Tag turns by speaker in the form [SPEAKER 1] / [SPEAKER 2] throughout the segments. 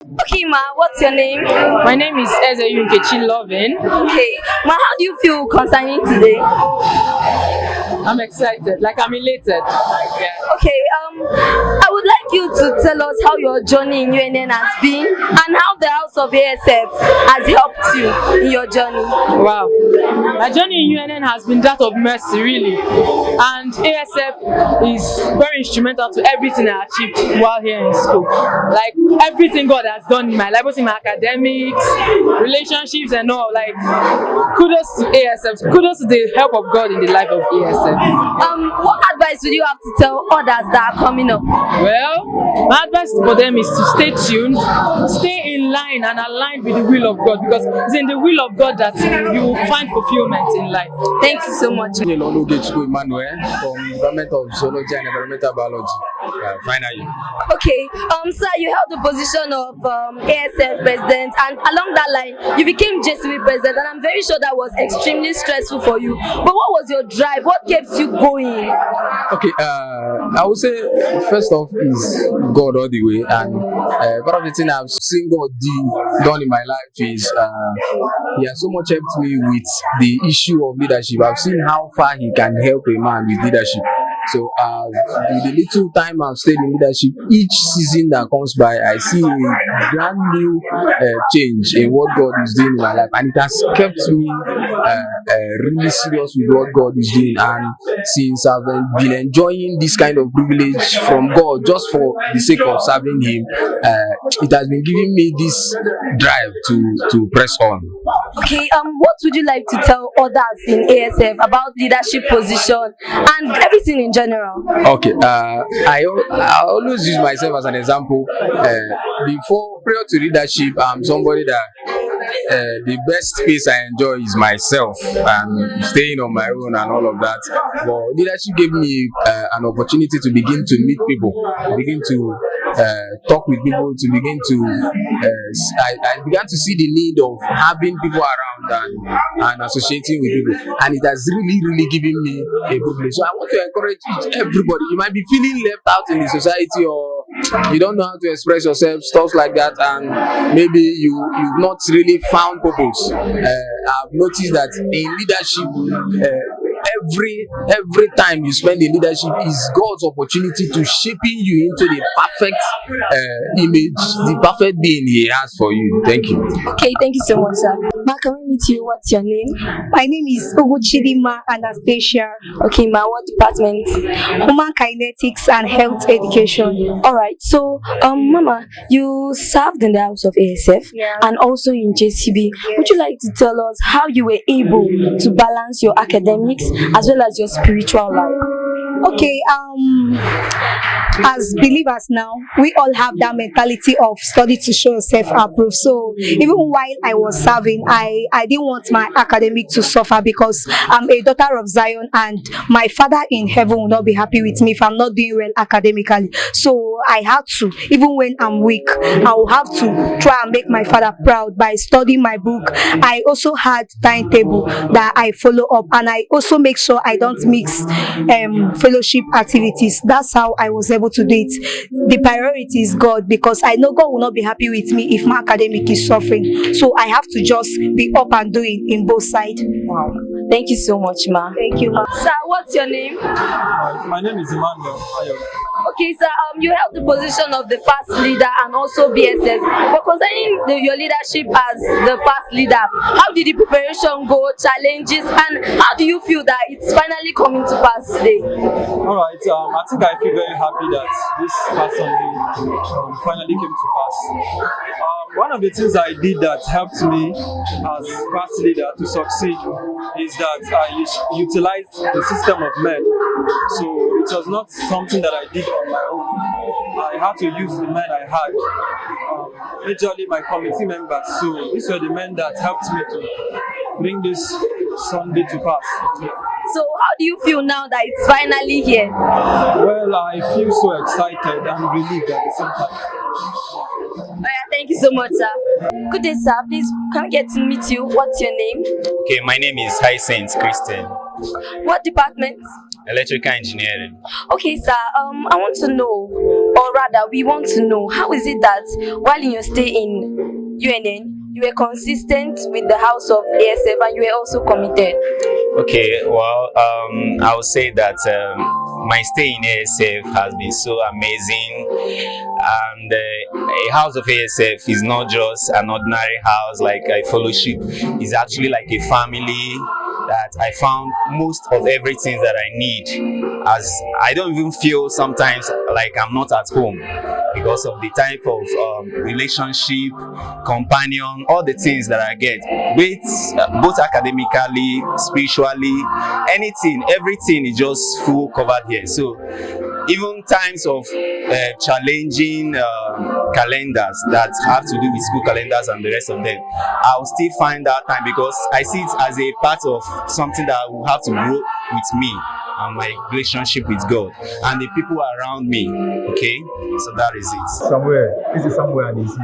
[SPEAKER 1] Okay, Ma, what's your name?
[SPEAKER 2] My name is Eze Yunkechi Lovin.
[SPEAKER 1] Okay, Ma, how do you feel concerning today?
[SPEAKER 2] I'm excited, like I'm elated. Yeah.
[SPEAKER 1] Okay, I would like you to tell us how your journey in UNN has been and how the House of ASF has helped you in your journey.
[SPEAKER 2] Wow. My journey in UNN has been that of mercy, really. And ASF is very instrumental to everything I achieved while here in school. Like everything God has done in my life, both in my academics, relationships, and all. Like, kudos to ASF, kudos to the help of God in the life of ASF.
[SPEAKER 1] What advice would you have to tell others that are coming up?
[SPEAKER 2] Well, my advice for them is to stay tuned, stay in line and aligned with the will of God, because it's in the will of God that you will find fulfillment in life.
[SPEAKER 1] Thank you so much.
[SPEAKER 3] Emmanuel from Department of Zoology and Environmental Biology, final year.
[SPEAKER 1] Okay, sir, you held the position of ASF president, and along that line, you became JCB president, and I'm very sure that was extremely stressful for you. But what was your drive? What kept you going?
[SPEAKER 3] Okay, I would say first off is God all the way, and part of the thing I've seen God done in my life is He has so much helped me with the issue of leadership. I've seen how far He can help a man with leadership. So with the little time I've stayed in leadership, each season that comes by, I see a brand new change in what God is doing in my life, and it has kept me really serious with what God is doing. And since I've been enjoying this kind of privilege from God just for the sake of serving Him, it has been giving me this drive to press on.
[SPEAKER 1] Okay, what would you like to tell others in ASF about leadership position and everything in general?
[SPEAKER 3] Okay, I always use myself as an example. Prior to leadership, I'm somebody that the best space I enjoy is myself and staying on my own and all of that. But leadership gave me an opportunity to begin to meet people, begin to talk with people, to begin to I began to see the need of having people around and associating with people, and it has really given me a privilege. So I want to encourage everybody. You might be feeling left out in the society, or you don't know how to express yourself, stuff like that, and maybe you've not really found purpose. I've noticed that in leadership, every time you spend in leadership is God's opportunity to shaping you into the perfect image, the perfect being He has for you. Thank you.
[SPEAKER 1] Okay, thank you so much, sir. Ma, can we meet you? What's your name?
[SPEAKER 4] My name is Oguchidima Anastasia.
[SPEAKER 1] Okay, ma, what department?
[SPEAKER 4] Human Kinetics and Health Education.
[SPEAKER 1] Alright, so Mama, you served in the House of ASF and also in JCB. Would you like to tell us how you were able to balance your academics as well as your spiritual life?
[SPEAKER 4] Okay, as believers now, we all have that mentality of study to show yourself approved. So even while I was serving, I didn't want my academic to suffer, because I'm a daughter of Zion, and my Father in heaven will not be happy with me if I'm not doing well academically. So I had to, even when I'm weak, I will have to try and make my Father proud by studying my book. I also had timetable that I follow up, and I also make sure I don't mix fellowship activities. That's how I was able to do it. The priority is God, because I know God will not be happy with me if my academic is suffering. So I have to just be up and doing in both sides.
[SPEAKER 1] Wow. Thank you so much, ma.
[SPEAKER 4] Thank you, ma.
[SPEAKER 1] Sir, what's your name?
[SPEAKER 5] My name is Emmanuel.
[SPEAKER 1] Okay, sir, you held the position of the FAS leader and also BSS. But concerning your leadership as the FAS leader, how did the preparation go, challenges, and how do you feel that it's finally coming to pass today?
[SPEAKER 5] Alright, I think I feel very happy that this past Sunday finally came to pass. One of the things I did that helped me as FAS leader to succeed is that I utilized the system of men. So it was not something that I did on my own. I had to use the men I had, majorly my committee members. So these were the men that helped me to bring this Sunday to pass.
[SPEAKER 1] So how do you feel now that it's finally here?
[SPEAKER 5] Well, I feel so excited and relieved at the same time.
[SPEAKER 1] Oh yeah, thank you so much, sir. Good day, sir. Please, can we get to meet you? What's your name?
[SPEAKER 6] Okay, my name is Hyacinth Christian.
[SPEAKER 1] What department?
[SPEAKER 6] Electrical engineering.
[SPEAKER 1] Okay, sir. I want to know, or rather, we want to know how is it that while in your stay in UNN, you were consistent with the house of ASF and you were also committed?
[SPEAKER 6] Okay, well, I would say that my stay in ASF has been so amazing, and a house of ASF is not just an ordinary house like a fellowship. It's actually like a family that I found most of everything that I need. As I don't even feel sometimes like I'm not at home because of the type of relationship, companion, all the things that I get, with both academically, spiritually, anything, everything is just full covered here. So even times of challenging calendars that have to do with school calendars and the rest of them, I'll still find that time because I see it as a part of something that will have to grow with me and my relationship with God and the people around me. Okay, so that is it.
[SPEAKER 5] This is somewhere and easy.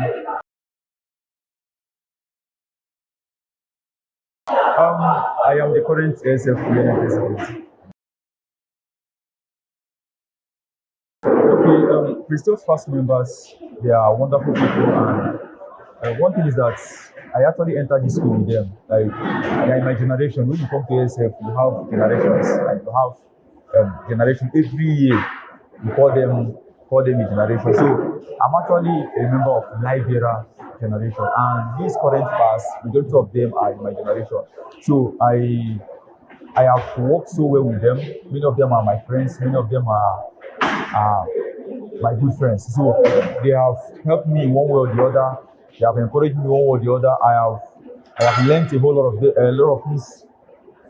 [SPEAKER 5] I am the current ASF president. Okay, Christop's FAS members, they are wonderful people, and one thing is that I actually entered this school with them. Like, they are in my generation. When you come to ASF, you have generations. Like, you have generation every year. You call them a generation. So I'm actually a member of Live Era generation, and these current FAS, majority of them are in my generation. So I have worked so well with them. Many of them are my friends. Many of them are my good friends. So they have helped me one way or the other. They have encouraged me one way or the other. I have learned a lot of things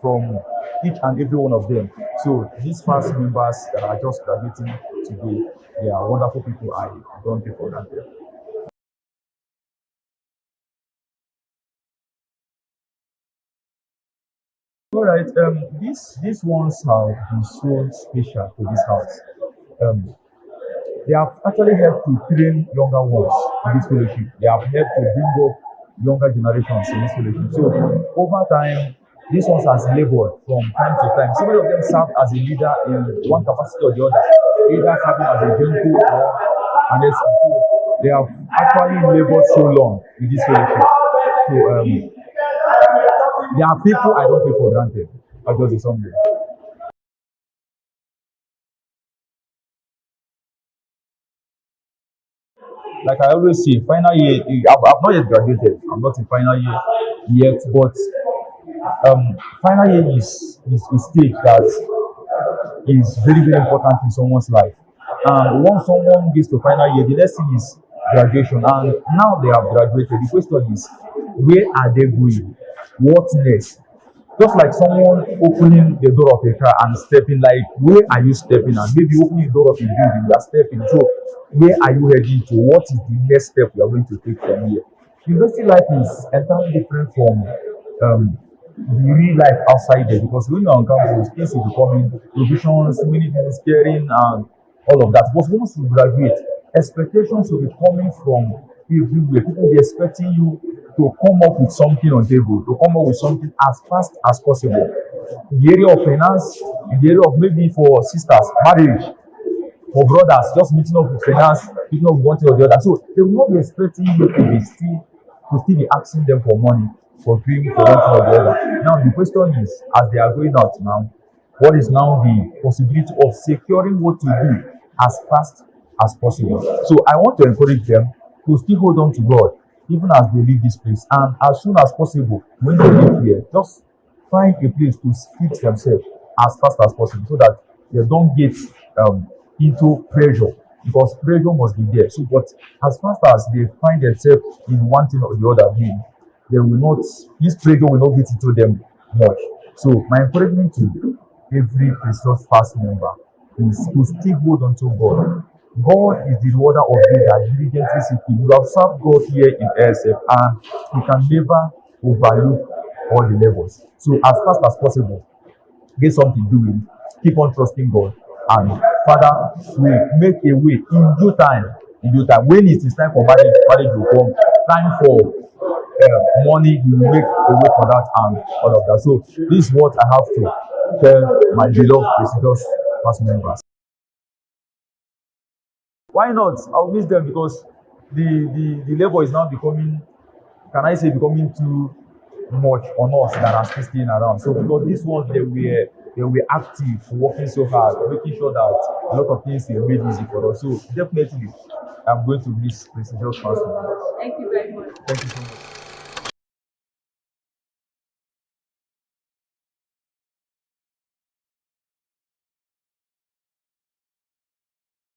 [SPEAKER 5] from each and every one of them. So these FAS members that are just graduating today, they are wonderful people. I don't take for granted. All right. These ones have been so special to this house. They have actually helped to train younger ones in this fellowship. They have helped to bring up younger generations in this fellowship. So over time, this ones has labored from time to time. So many of them served as a leader in one capacity or the other, either serving as a gentle or an expert. So they have actually labored so long in this fellowship. So there are people I don't take for granted. I just say something. Like I always say, final year, I've not yet graduated. I'm not in final year yet, but final year is a stage that is very, very important in someone's life. And once someone gets to final year, the next thing is graduation. And now they have graduated. The question is, where are they going? What next? Just like someone opening the door of a car and stepping, like, where are you stepping? And maybe opening the door of a building, you are stepping. So where are you heading to? What is the next step you are going to take from here? University life is entirely different from the real life outside there, because when you're on campus, things will be coming, provisions, many things, caring, and all of that. But once you graduate, expectations will be coming from everywhere. People will be expecting you to come up with something on table, to come up with something as fast as possible. In the area of finance, in the area of maybe for sisters, marriage, for brothers, just meeting up with finance, meeting up with one thing or the other. So they will not be expecting you to still be asking them for money, for dream, for one thing or the other. Now the question is, as they are going out now, what is now the possibility of securing what to do as fast as possible? So I want to encourage them to still hold on to God, even as they leave this place. And as soon as possible, when they leave here, just find a place to fit themselves as fast as possible so that they don't get into pressure, because pressure must be there. So, but as fast as they find themselves in one thing or the other, they will not, this pressure will not get into them much. So, my encouragement to every Christmas FAS member is to still hold on to God. God is the rewarder of them that diligently seek Him. You have served God here in ASF, and you can never overlook all the levels. So, as fast as possible, get something doing, keep on trusting God, and Father will make a way in due time. In due time, when it is time for marriage will come. Time for money, He will make a way for that and all of that. So, this is what I have to tell my beloved prestigious FAS members.
[SPEAKER 7] Why not? I'll miss them because the level is now becoming, can I say, becoming too much on us than are still staying around. So because these ones they were active, working so hard, making sure that a lot of things were made easy for us. So definitely I'm going to miss prestigious classrooms.
[SPEAKER 1] Thank you very much.
[SPEAKER 7] Thank you so much.